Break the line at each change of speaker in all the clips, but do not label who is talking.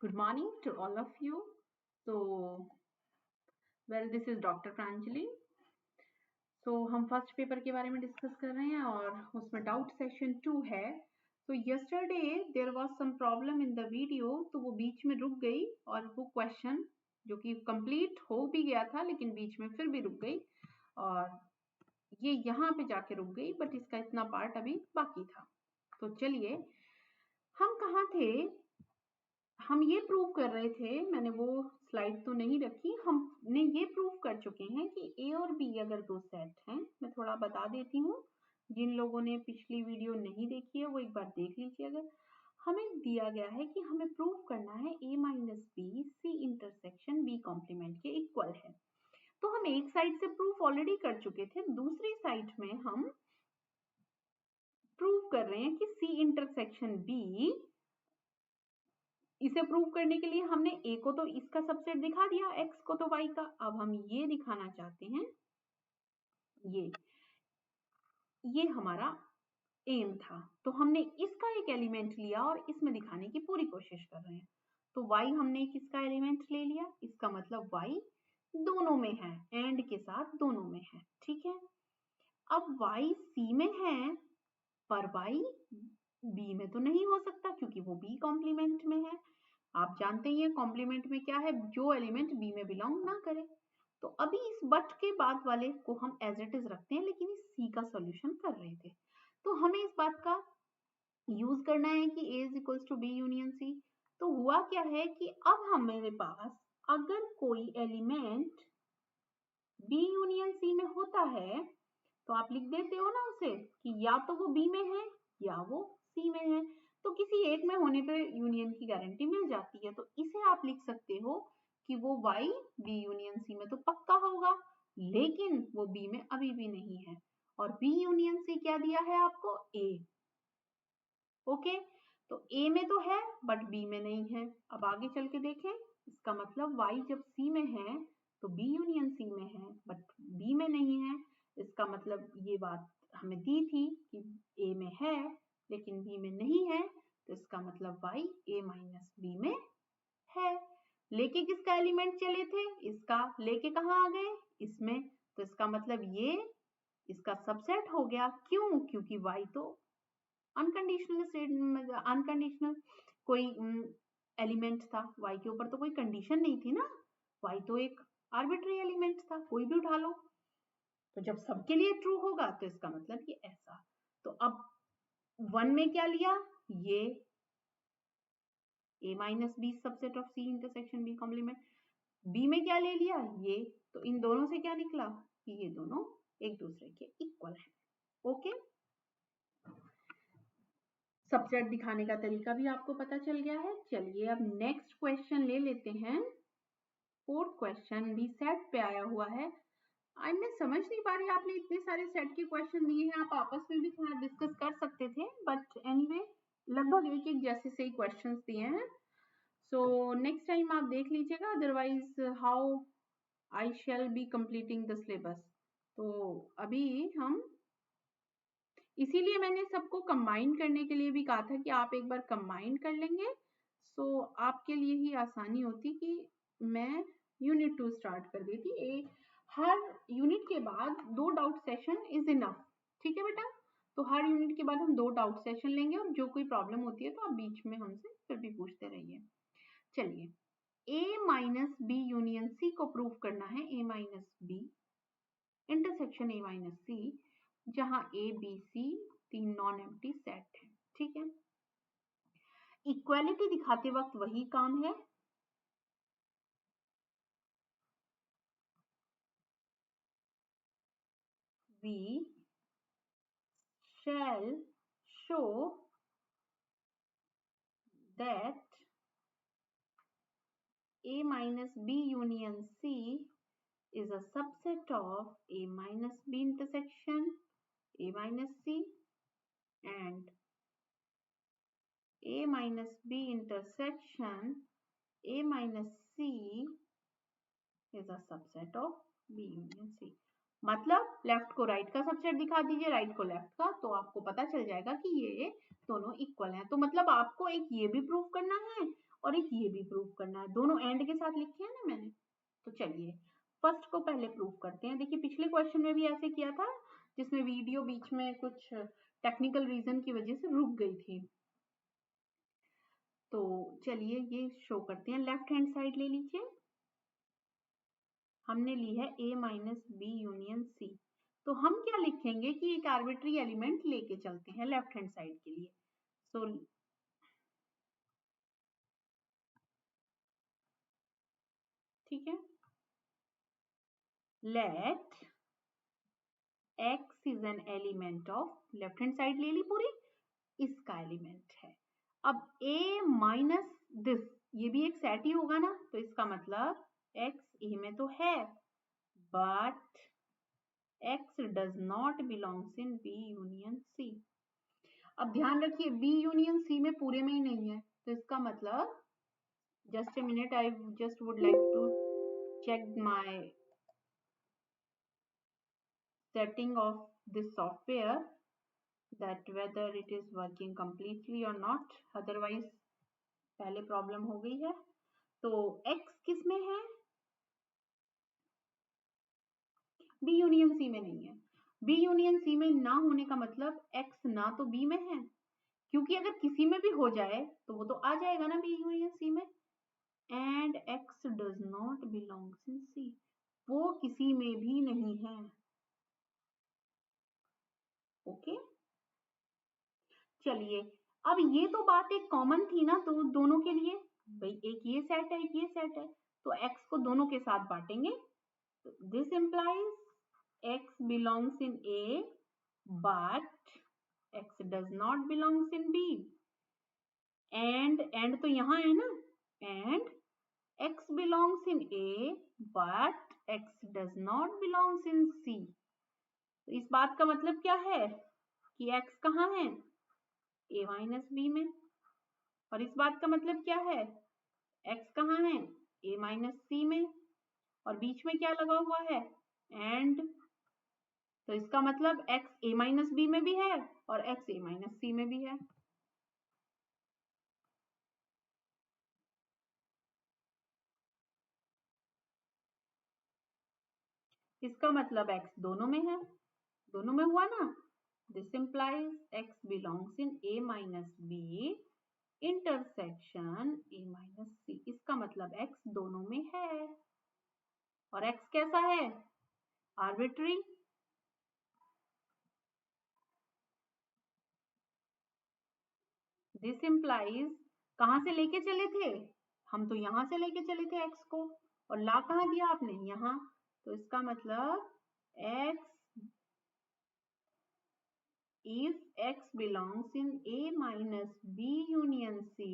Good morning to all of you. So, this is Dr. Pranjali. हम first paper के बारे में discuss कर रहे हैं और उसमें डाउट सेशन 2 है. तो yesterday there was some problem in the video, तो वो बीच में रुक गई और वो क्वेश्चन जो कि कंप्लीट हो भी गया था लेकिन बीच में फिर भी रुक गई और ये यहाँ पे जाके रुक गई, बट इसका इतना पार्ट अभी बाकी था. तो चलिए, हम कहाँ थे? हम ये प्रूव कर रहे थे, मैंने वो स्लाइड तो नहीं रखी, हमने ये प्रूव कर चुके हैं कि ए और बी अगर दो सेट हैं. मैं थोड़ा बता देती हूँ, जिन लोगों ने पिछली वीडियो नहीं देखी है वो एक बार देख लीजिए. अगर हमें दिया गया है कि हमें प्रूव करना है a minus B C intersection B complement के इक्वल है, तो हम एक साइड से प्रूफ ऑलरेडी कर चुके थे. दूसरी साइड में हम प्रूव कर रहे हैं कि सी इंटरसेक्शन बी. इसे प्रूव करने के लिए हमने a को तो इसका सबसेट दिखा दिया, x को तो y का. अब हम ये दिखाना चाहते हैं, ये हमारा एम था. तो हमने इसका एक एलिमेंट लिया और इसमें दिखाने की पूरी कोशिश कर रहे हैं. तो y हमने किसका एलिमेंट ले लिया, इसका मतलब y दोनों में है, एंड के साथ दोनों में है. ठीक है. अब y c में है पर y b में तो नहीं हो सकता क्योंकि वो b कॉम्प्लीमेंट में है. आप जानते ही हैं कॉम्प्लीमेंट में क्या है, जो एलिमेंट बी में बिलोंग ना करे. तो अभी इस बट के बाद वाले को हम एज इट इज रखते हैं, लेकिन इस सी का सॉल्यूशन कर रहे थे. तो हमें इस बात का यूज करना है कि a is equals to b union सी. तो हुआ क्या है कि अब हमारे पास अगर कोई एलिमेंट बी यूनियन सी में होता है तो आप लिख देते हो ना उसे कि या तो वो बी में है या वो सी में है. तो किसी एक में होने पे यूनियन की गारंटी मिल जाती है. तो इसे आप लिख सकते हो कि वो y b यूनियन c में तो पक्का होगा, लेकिन वो b में अभी भी नहीं है. और b यूनियन c क्या दिया है आपको, a. ओके. तो a में तो है बट b में नहीं है. अब आगे चल के देखें, इसका मतलब y जब c में है तो b यूनियन c में है बट b में नहीं है. इसका मतलब ये बात हमें दी थी कि a में है लेकिन b में नहीं है, तो इसका मतलब y a माइनस b में है. लेके किसका एलिमेंट चले थे, इसका लेके कहाँ आ गए, इसमें. तो इसका मतलब ये इसका सबसेट हो गया. क्यों? क्योंकि y तो अनकंडीशनल कोई एलिमेंट था, y के ऊपर तो कोई कंडीशन नहीं थी ना. y तो एक आर्बिट्री एलिमेंट था, कोई भी उठा लो. तो जब सबके लिए ट्रू होगा तो इसका मतलब ये ऐसा. तो अब 1 में क्या लिया, ये a minus B subset of c intersection b complement. b में क्या ले लिया, ये. तो इन दोनों से क्या निकला कि ये दोनों एक दूसरे के इक्वल है. ओके. सबसेट दिखाने का तरीका भी आपको पता चल गया है. चलिए अब नेक्स्ट क्वेश्चन ले लेते हैं. फोर्थ क्वेश्चन भी सेट पे आया हुआ है. मैं समझ नहीं पा रही, आपने इतने सारे सेट के क्वेश्चन दिए हैं, आप आपस में भी थोड़ा डिस्कस कर सकते थे, बट एनीवे लगभग एक एक जैसे से ही क्वेश्चंस दिए हैं. सो नेक्स्ट टाइम आप देख लीजिएगा, otherwise how I shall be completing the syllabus. तो अभी हम इसीलिए मैंने सबको कंबाइन करने के लिए भी कहा था कि आप एक बार कंबाइन कर लेंगे, सो आपके लिए ही आसानी होती कि मैं यूनिट 2 स्टार्ट कर देती. हर यूनिट के बाद 2 डाउट सेशन इज इनफ. ठीक है बेटा. तो हर यूनिट के बाद हम 2 डाउट सेशन लेंगे और जो कोई प्रॉब्लम होती है तो आप बीच में हमसे फिर भी पूछते रहिए. चलिए, a minus B union c को प्रूव करना है. a minus b intersection a minus c, जहां a b c 3 non empty set है. ठीक है. इक्वालिटी दिखाते वक्त वही काम है. we shall show that a minus b union c is a subset of a minus b intersection a minus c and a minus b intersection a minus c is a subset of b union c. मतलब left को right का subset दिखा दीजिए, right को left का, तो आपको पता चल जाएगा कि ये दोनों इक्वल हैं. तो मतलब आपको एक ये भी प्रूव करना है और एक ये भी प्रूव करना है। दोनों एंड के साथ लिखे हैं ना मैंने। तो चलिए फर्स्ट को पहले प्रूव करते हैं। देखिए पिछले क्वेश्चन में भी ऐसे किया था, जिसमें वीडियो बीच में कुछ टेक्निकल रीजन की वजह से रुक गई थी। तो चलिए ये शो करते हैं। लेफ्ट हैंड साइड ले लीजिए। हमने ली है a माइनस बी यूनियन सी। तो हम क्या लिखेंगे कि एक आर्बिट्री एलिमेंट लेके चलते हैं लेफ्ट हैंड साइड के लिए। सो ठीक है, let x is an element of, left hand side ले ली पूरी, इसका एलिमेंट है। अब a माइनस दिस, ये भी एक सेट ही होगा ना, तो इसका मतलब x a में तो है, but x does not belongs in b union c। अब ध्यान रखिए b यूनियन c में पूरे में ही नहीं है, तो इसका मतलब, just a minute, I just would like to check my setting of this software that whether it is working completely or not, otherwise पहले प्रॉब्लम हो गई है। तो x किस में है, b यूनियन c में नहीं है। b यूनियन c में ना होने का मतलब x ना तो b में है, क्योंकि अगर किसी में भी हो जाए तो वो तो आ जाएगा ना b यूनियन c में, and x does not belongs in c, वो किसी में भी नहीं है। ओके चलिए, अब ये तो बात एक कॉमन थी ना, तो दोनों के लिए भाई एक ये सेट है एक ये सेट है, तो x को दोनों के साथ बांटेंगे। तो this implies x belongs in a but x does not belongs in b, and तो यहाँ है ना, and x belongs in a but x does not belongs in c। तो इस बात का मतलब क्या है कि x कहाँ है, a माइनस b में, और इस बात का मतलब क्या है, x कहाँ है, a माइनस c में, और बीच में क्या लगा हुआ है, एंड, तो इसका मतलब x a माइनस b में भी है और x a माइनस c में भी है। इसका मतलब x दोनों में है, दोनों में हुआ ना। This implies x belongs in a minus b intersection a minus c, इसका मतलब x दोनों में है, और x कैसा है, आर्बिट्री। दिस इंप्लाइज, कहां से लेके चले थे, हम तो यहां से लेके चले थे x को, और ला कहां दिया आपने, यहां, तो इसका मतलब x, if x belongs in a minus b union c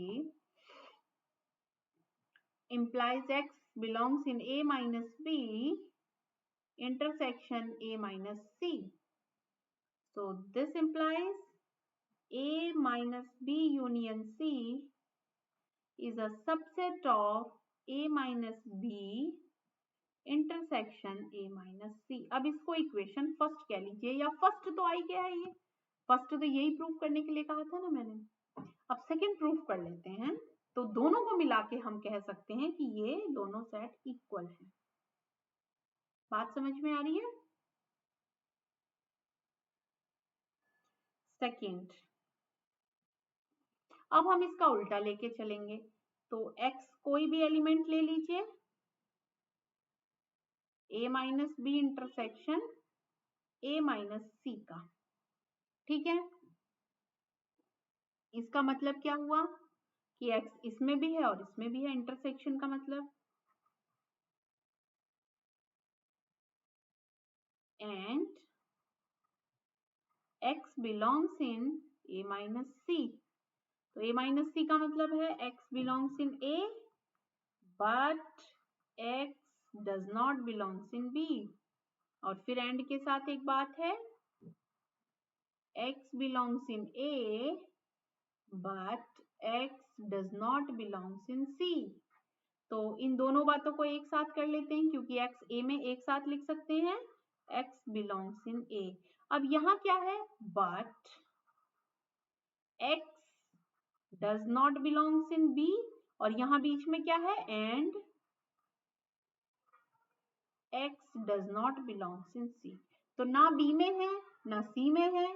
implies x belongs in a minus b intersection a minus c. So this implies a minus b union c is a subset of a minus b intersection a minus c. अब इसको equation first कह लीजिए, या first तो आई गया है, ये first तो यही प्रूव करने के लिए कहा था ना मैंने। अब सेकंड प्रूफ कर लेते हैं, तो दोनों को मिला के हम कह सकते हैं कि ये दोनों सेट इक्वल हैं। बात समझ में आ रही है। सेकंड, अब हम इसका उल्टा लेके चलेंगे, तो x कोई भी एलिमेंट ले लीजिए, a minus b intersection a minus c का, ठीक है। इसका मतलब क्या हुआ कि x इसमें भी है और इसमें भी है, इंटरसेक्शन का मतलब, and x belongs in a minus c. तो a माइनस सी का मतलब है x belongs in a but x does not belongs in b, और फिर एंड के साथ एक बात है, x belongs in a but x does not belongs in c। तो इन दोनों बातों को एक साथ कर लेते हैं, क्योंकि x a में एक साथ लिख सकते हैं, x बिलोंग्स इन a। अब यहाँ क्या है, but x does not belongs in b, और यहाँ बीच में क्या है, and x does not belongs in C। तो ना B में है ना C में है,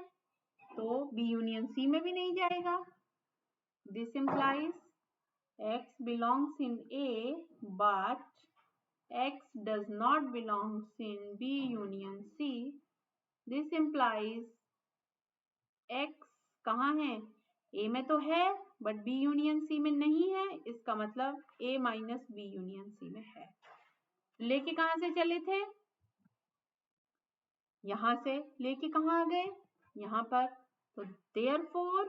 तो B यूनियन C में भी नहीं जाएगा। This implies x belongs in A but x does not belongs in B union C। This implies x कहाँ है, A में तो है बट B यूनियन C में नहीं है, इसका मतलब A minus B union C में है। लेके कहाँ से चले थे, यहां से लेके कहाँ आ गए, यहाँ पर। तो therefore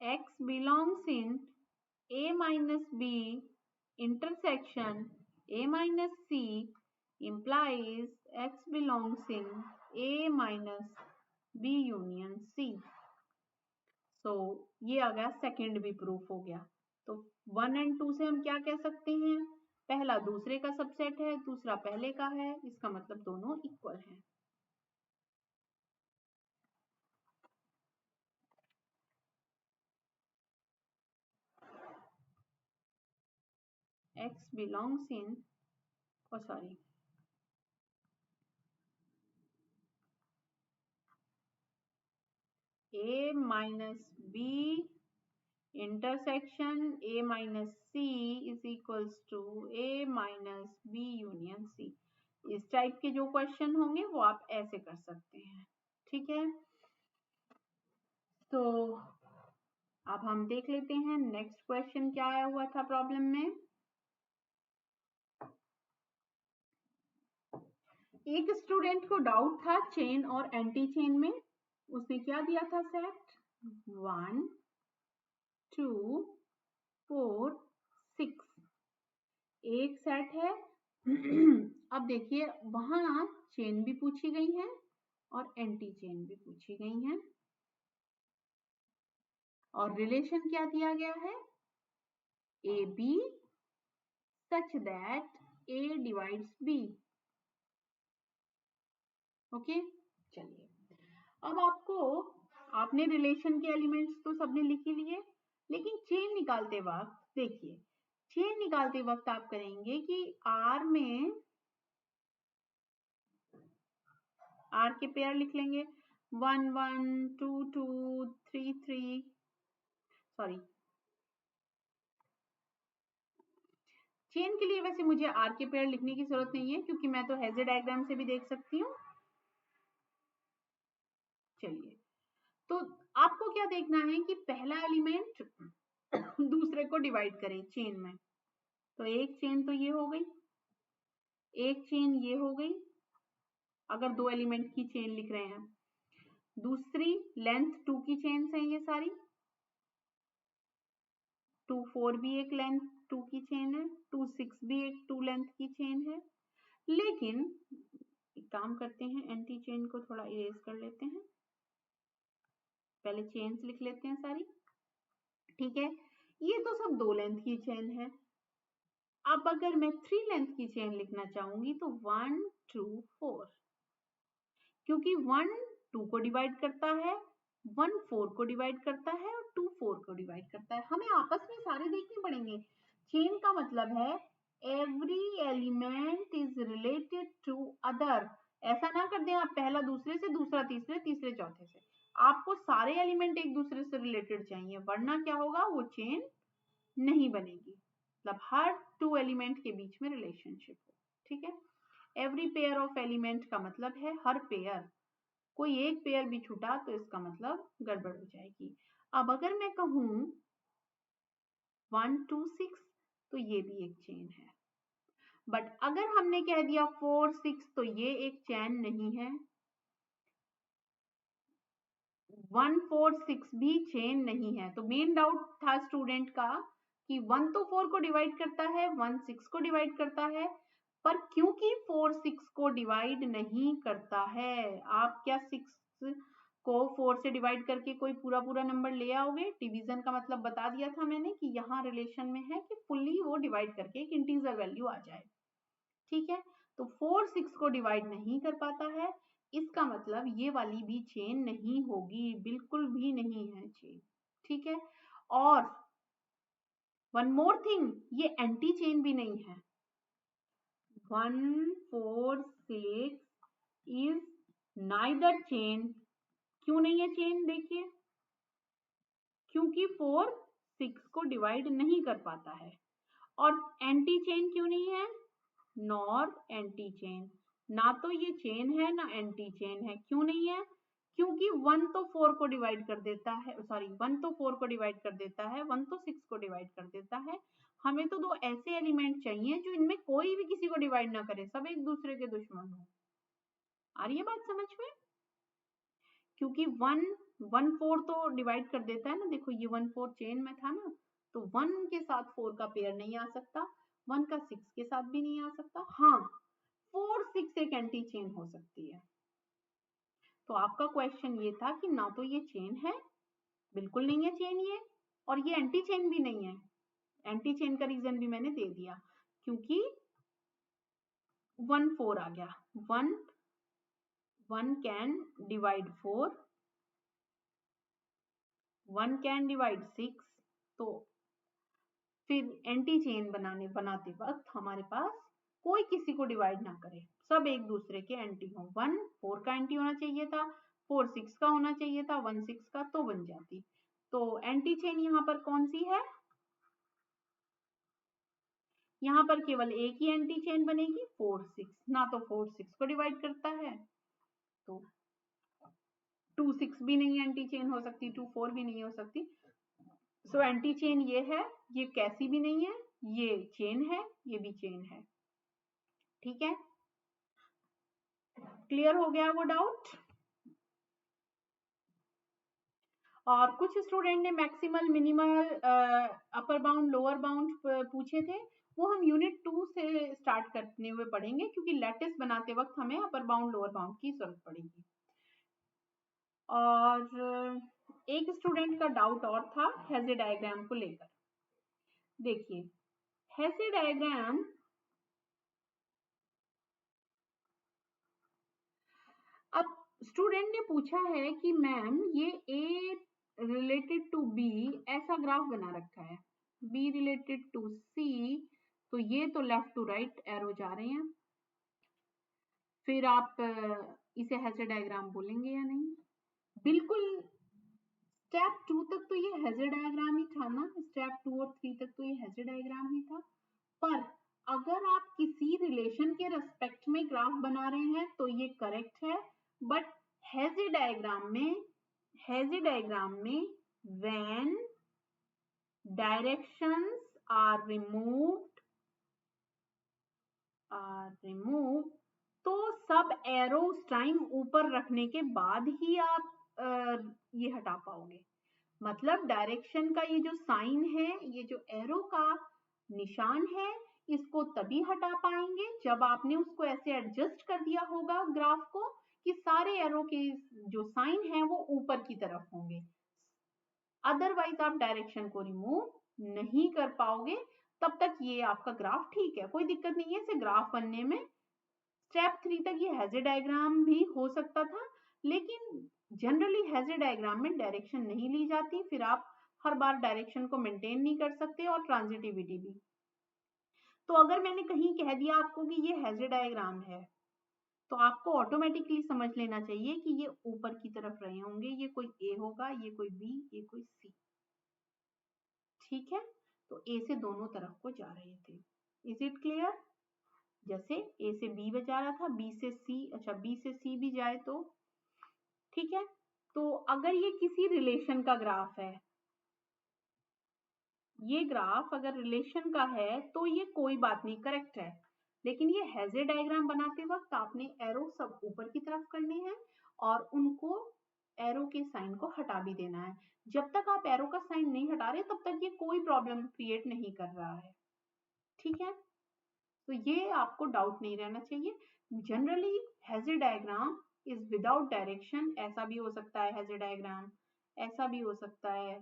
x belongs in A minus B intersection A minus C implies x belongs in A minus B union C। So ये आ गया, सेकेंड भी प्रूफ हो गया। तो 1 और 2 से हम क्या कह सकते हैं, पहला दूसरे का सबसेट है, दूसरा पहले का है, इसका मतलब दोनों इक्वल हैं। x belongs in, oh sorry, A minus B intersection A minus C is equals to A minus B union C। इस टाइप के जो क्वेश्चन होंगे वो आप ऐसे कर सकते हैं, ठीक है। तो अब हम देख लेते हैं नेक्स्ट क्वेश्चन क्या आया हुआ था प्रॉब्लम में। एक स्टूडेंट को डाउट था चेन और एंटी चेन में, उसने क्या दिया था, सेट 1 2 4 6 एक सेट है। अब देखिए वहां चेन भी पूछी गई है और एंटी चेन भी पूछी गई है, और रिलेशन क्या दिया गया है, A B such that A divides B. Okay, चलिए अब आपने रिलेशन के एलिमेंट्स तो सबने लिख ही लिए, लेकिन चेन निकालते वक्त देखिए, चेन निकालते वक्त आप करेंगे कि आर में आर के पेयर लिख लेंगे, 1 1 2 2 3 3, सॉरी चेन के लिए वैसे मुझे आर के पेयर लिखने की जरूरत नहीं है क्योंकि मैं तो हेज़र डायग्राम से भी देख सकती हूँ। चलिए, तो आपको क्या देखना है कि पहला एलिमेंट दूसरे को डिवाइड करे चेन में। तो एक चेन तो ये हो गई, एक चेन ये हो गई, अगर दो एलिमेंट की चेन लिख रहे हैं। दूसरी लेंथ 2 की चेन्स हैं ये सारी, 2 4 भी एक लेंथ 2 की चेन है, 2 6 भी एक 2 लेंथ की चेन है। लेकिन एक काम करते हैं, एंटी चेन को थोड़ा इरेज कर लेते हैं, पहले चेन्स लिख लेते हैं सारी, ठीक है। ये तो सब 2 लेंथ की चेन है। अब अगर मैं 3 लेंथ की चेन लिखना चाहूंगी तो 1 2 4, क्योंकि 1 2 को डिवाइड करता है, 1 4 को डिवाइड करता है और 2 4 को डिवाइड करता है। हमें आपस में सारे देखने पड़ेंगे। चेन का मतलब है every element is related to other. ऐसा ना कर दें आप पहला दूसरे से, दूसरा तीसरे, तीसरे चौथे से। आपको सारे एलिमेंट एक दूसरे से रिलेटेड चाहिए, वरना क्या होगा, वो चेन नहीं बनेगी। मतलब हर 2 एलिमेंट के बीच में रिलेशनशिप हो, ठीक है। एवरी पेयर ऑफ एलिमेंट का मतलब है हर पेयर, कोई एक पेयर भी छूटा तो इसका मतलब गड़बड़ हो जाएगी। अब अगर मैं कहूं 1 2 6 तो ये भी एक चेन है, बट अगर हमने कह दिया 4 6 तो ये एक चेन नहीं है। 1 4 6 भी चेन नहीं है। तो मेन डाउट था स्टूडेंट का कि 1 तो 4 को डिवाइड करता है, 1 6 को डिवाइड करता है, पर क्योंकि 4 6 को डिवाइड नहीं करता है, आप क्या 6 को 4 से डिवाइड करके कोई पूरा पूरा नंबर ले आओगे? डिवीजन का मतलब बता दिया था मैंने कि यहाँ रिलेशन में है कि फुल्ली वो डिवाइड करके एक इंटीजर वैल्यू आ जाए, ठीक है। तो 4 6 को डिवाइड नहीं कर पाता है, इसका मतलब ये वाली भी चेन नहीं होगी, बिल्कुल भी नहीं है चेन। ठीक है, और वन मोर थिंग, ये एंटी चेन भी नहीं है। 1 4 6 इज नाइदर चेन। क्यों नहीं है चेन? देखिए, क्योंकि 4 6 को डिवाइड नहीं कर पाता है। और एंटी चेन क्यों नहीं है? Nor anti chain. ना तो ये चेन है ना एंटी चेन है। क्यों नहीं है? क्योंकि 1 तो 4 को डिवाइड कर देता है, सॉरी 1 तो 4 को डिवाइड कर देता है, 1 तो 6 को डिवाइड कर देता है। हमें तो दो ऐसे एलिमेंट चाहिए जो इनमें कोई भी किसी को डिवाइड ना करे, सब एक दूसरे के दुश्मन हो। आ रही है बात समझ में? क्योंकि 1 1 4 तो डिवाइड कर देता है ना, देखो ये 1 4 चेन में था ना, तो 1 के साथ 4 का पेयर नहीं आ सकता, 1 का 6 के साथ भी नहीं आ सकता। हाँ, 4 6 एक एंटी चेन हो सकती है। तो आपका क्वेश्चन ये था कि ना तो ये चेन है, बिल्कुल नहीं है चेन ये, और ये एंटी चेन भी नहीं है। एंटी चेन का रीजन भी मैंने दे दिया, क्योंकि 1 4 आ गया, 1 कैन डिवाइड 4, 1 कैन डिवाइड 6, तो फिर एंटी चेन बनाते वक्त हमारे पास कोई किसी को डिवाइड ना करे, सब एक दूसरे के एंटी हो। 1 4 का एंटी होना चाहिए था, 4 6 का होना चाहिए था, 1 6 का, तो बन जाती। तो एंटी चेन यहाँ पर कौन सी है? यहाँ पर केवल एक ही एंटी चेन बनेगी, 4 6। ना तो 4 6 को डिवाइड करता है, तो 2 6 भी नहीं एंटी चेन हो सकती, 2 4 भी नहीं हो सकती। सो एंटी चेन ये है, ये कैसी भी नहीं है, ये चेन है, ये भी चेन है। ठीक है, क्लियर हो गया वो डाउट? और कुछ स्टूडेंट ने maximal minimal upper bound lower bound पूछे थे, वो हम यूनिट 2 से स्टार्ट करने हुए पढ़ेंगे, क्योंकि लैटिस बनाते वक्त हमें अपर बाउंड लोअर बाउंड की जरूरत पड़ेगी। और एक स्टूडेंट का डाउट और था हेज़े डायग्राम को लेकर। देखिए, हेज़े डायग्राम अब स्टूडेंट ने पूछा है कि मैम ये A रिलेटेड टू B ऐसा ग्राफ बना रखा है, B रिलेटेड टू C, तो ये तो लेफ्ट टू राइट एरो जा रहे हैं, फिर आप इसे हेज़े डायग्राम बोलेंगे या नहीं? बिल्कुल, स्टेप 2 तक तो ये हेज़े डायग्राम ही था ना, स्टेप 2 और 3 तक तो ये हेज़े डायग्राम ही था। पर अगर आप किसी रिलेशन के रेस्पेक्ट में ग्राफ बना रहे हैं तो ये करेक्ट है, बट हेज़े डायग्राम में व्हेन डायरेक्शंस आर रिमूव्ड, तो सब एरो उस टाइम ऊपर रखने के बाद ही आप ये हटा पाओगे। मतलब डायरेक्शन का ये जो साइन है, ये जो एरो का निशान है, इसको तभी हटा पाएंगे जब आपने उसको ऐसे एडजस्ट कर दिया होगा ग्राफ को कि सारे एरो के जो साइन है वो ऊपर की तरफ होंगे। अदरवाइज आप डायरेक्शन को रिमूव नहीं कर पाओगे, तब तक ये आपका ग्राफ ठीक है, कोई दिक्कत नहीं है इसे ग्राफ बनने में। स्टेप 3 तक ये हेज़े डायग्राम भी हो सकता था, लेकिन जनरली हेज़े डायग्राम में डायरेक्शन नहीं ली जाती, फिर आप हर बार डायरेक्शन को मेंटेन नहीं कर सकते, और ट्रांजिटिविटी भी। तो अगर मैंने कहीं कह दिया आपको कि ये हेज़े डायग्राम है, तो आपको ऑटोमेटिकली समझ लेना चाहिए कि ये ऊपर की तरफ रहे होंगे, ये कोई ए होगा, ये कोई बी, ये कोई सी। ठीक है, तो ए से दोनों तरफ को जा रहे थे। Is it clear? जैसे ए से बी जा रहा था, बी से सी, अच्छा बी से सी भी जाए तो ठीक है। तो अगर ये किसी रिलेशन का ग्राफ है, ये ग्राफ अगर रिलेशन का है तो ये कोई बात नहीं, करेक्ट है। लेकिन ये हेज़े डायग्राम बनाते वक्त आपने एरो सब ऊपर की तरफ करने हैं और उनको एरो के साइन को हटा भी देना है। जब तक आप एरो का साइन नहीं हटा रहे तब तक ये कोई प्रॉब्लम क्रिएट नहीं कर रहा है। ठीक है, तो ये आपको डाउट नहीं रहना चाहिए। Generally Hasse diagram is without direction, ऐसा भी हो सकता है हेज़े डायग्राम, ऐसा भी हो सकता है,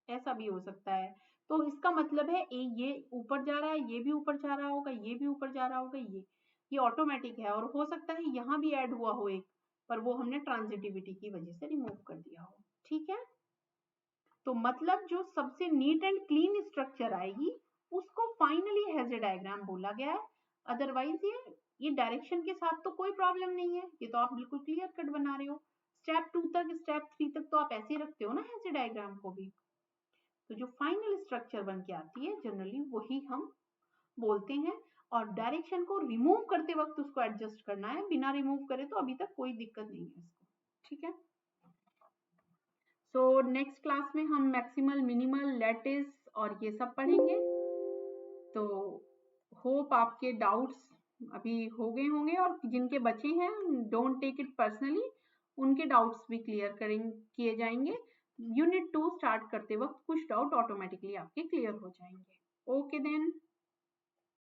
ऐसा भी हो सकता है। तो इसका मतलब है ये ऊपर जा रहा है, ये भी ऊपर जा रहा होगा, ये भी ऊपर जा रहा होगा, ये ऑटोमेटिक है। और हो सकता है यहाँ भी ऐड हुआ हो एक, पर वो हमने ट्रांजिटिविटी की वजह से रिमूव कर दिया हो। ठीक है, तो मतलब जो सबसे नीट एंड क्लीन स्ट्रक्चर आएगी उसको फाइनली हेज़र डायग्राम बोला गया है। अदरवाइज ये डायरेक्शन के साथ तो कोई प्रॉब्लम नहीं है, ये तो आप बिल्कुल क्लियर कट बना रहे हो। स्टेप 2 तक, स्टेप 3 तक तो आप ऐसे ही रखते हो ना हेज़र डायग्राम को भी। तो जो फाइनल स्ट्रक्चर बन के आती है जनरली वही हम बोलते हैं। और डायरेक्शन को रिमूव करते वक्त उसको एडजस्ट करना है, बिना रिमूव करे तो अभी तक कोई दिक्कत नहीं है इसको। ठीक है, सो नेक्स्ट क्लास में हम मैक्सिमल, मिनिमल, लैटिस और ये सब पढ़ेंगे। तो होप आपके डाउट्स अभी हो गए होंगे, और जिनके बचे हैं डोंट टेक इट पर्सनली, उनके डाउट्स भी क्लियर किए जाएंगे। यूनिट 2 स्टार्ट करते वक्त कुछ डाउट ऑटोमेटिकली आपके क्लियर हो जाएंगे। Okay then.